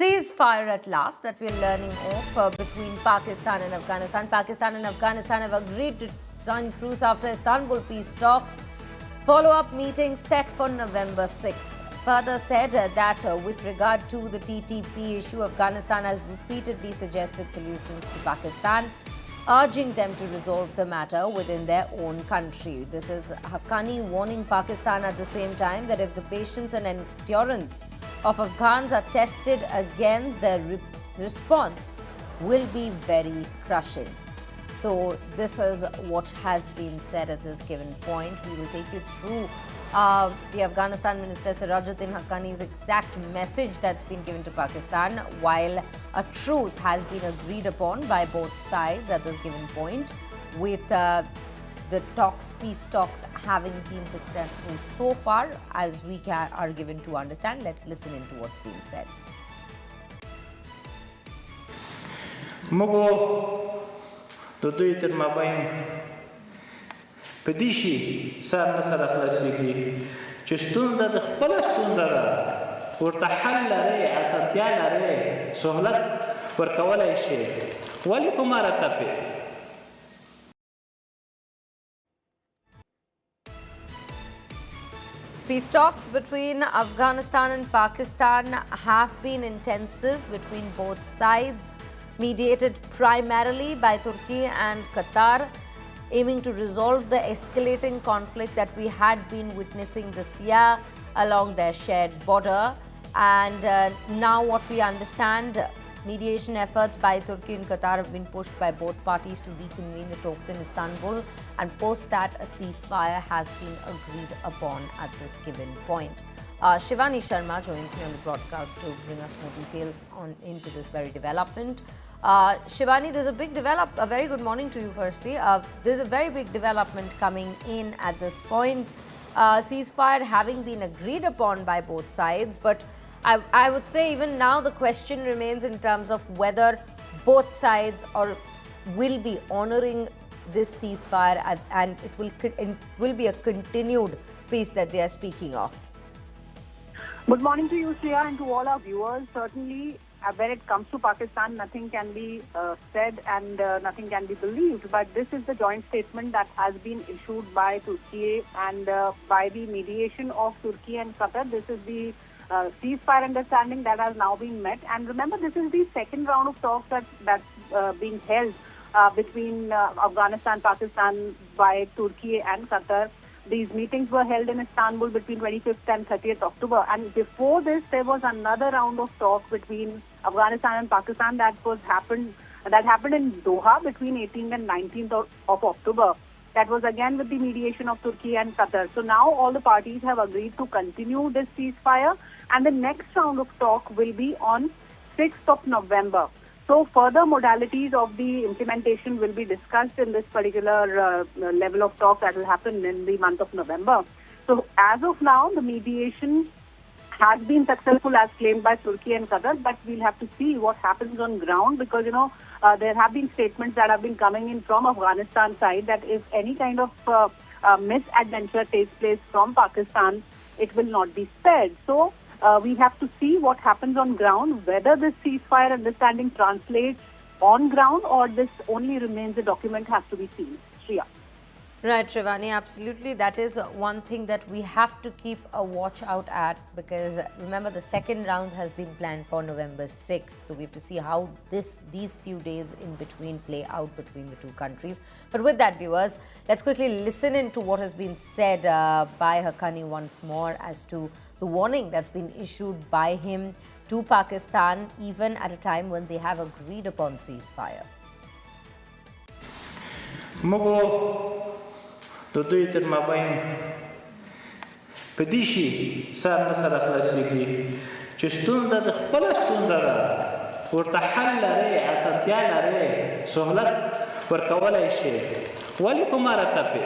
ceasefire at last that we're learning of between Pakistan and Afghanistan. Pakistan and Afghanistan have agreed to sign truce after Istanbul peace talks. Follow-up meeting set for November 6th. Further said that with regard to the TTP issue, Afghanistan has repeatedly suggested solutions to Pakistan, urging them to resolve the matter within their own country. This is Haqqani warning Pakistan at the same time that if the patience and endurance of Afghans are tested again, the response will be very crushing. So this is what has been said at this given point. We will take you through the Afghanistan Minister Sirajuddin Haqqani's exact message that's been given to Pakistan, while a truce has been agreed upon by both sides at this given point, with the peace talks having been successful so far, as we are given to understand. Let's listen into what's being said. پدیشی سر نسر خلاصیگی چستون زد خپل استون زد ورته حل لري اسانتیا لري سهولت ورکولای شي ولی په مرتبه Peace talks between Afghanistan and Pakistan have been intensive between both sides, mediated primarily by Turkey and Qatar, aiming to resolve the escalating conflict that we had been witnessing this year along their shared border. And now what we understand, mediation efforts by Turkey and Qatar have been pushed by both parties to reconvene the talks in Istanbul, and post that a ceasefire has been agreed upon at this given point. Shivani Sharma joins me on the broadcast to bring us more details into this very development. Shivani, there's a very good morning to you firstly. There's a very big development coming in at this point. Ceasefire having been agreed upon by both sides, but I would say even now the question remains in terms of whether both sides will be honouring this ceasefire and it will be a continued peace that they are speaking of. Good morning to you, Shreya, and to all our viewers. Certainly, when it comes to Pakistan, nothing can be said and nothing can be believed. But this is the joint statement that has been issued by Turkey and by the mediation of Turkey and Qatar. This is the ceasefire understanding that has now been met. And remember, this is the second round of talks that's being held between Afghanistan, Pakistan by Turkey and Qatar. These meetings were held in Istanbul between 25th and 30th October. And before this, there was another round of talk between Afghanistan and Pakistan that happened in Doha between 18th and 19th of October. That was again with the mediation of Turkey and Qatar. So now all the parties have agreed to continue this ceasefire, and the next round of talk will be on 6th of November. So further modalities of the implementation will be discussed in this particular level of talk that will happen in the month of November. So as of now, the mediation has been successful as claimed by Turkey and Qatar, but we'll have to see what happens on ground, because there have been statements that have been coming in from Afghanistan side that if any kind of misadventure takes place from Pakistan, it will not be spared. So we have to see what happens on ground, whether this ceasefire understanding translates on ground or this only remains a document has to be seen. Shreya. Right, Shivani, absolutely. That is one thing that we have to keep a watch out at, because remember the second round has been planned for November 6th. So we have to see how these few days in between play out between the two countries. But with that, viewers, let's quickly listen into what has been said by Haqqani once more as to the warning that's been issued by him to Pakistan, even at a time when they have agreed upon ceasefire. دوی تر مابین پدیشي سر نسر خلاصيږي چې ستونزه د خپل ستونزه ده ورته حل لري اسانتیا لري سهولت ورکولای شي ولی په مرتبه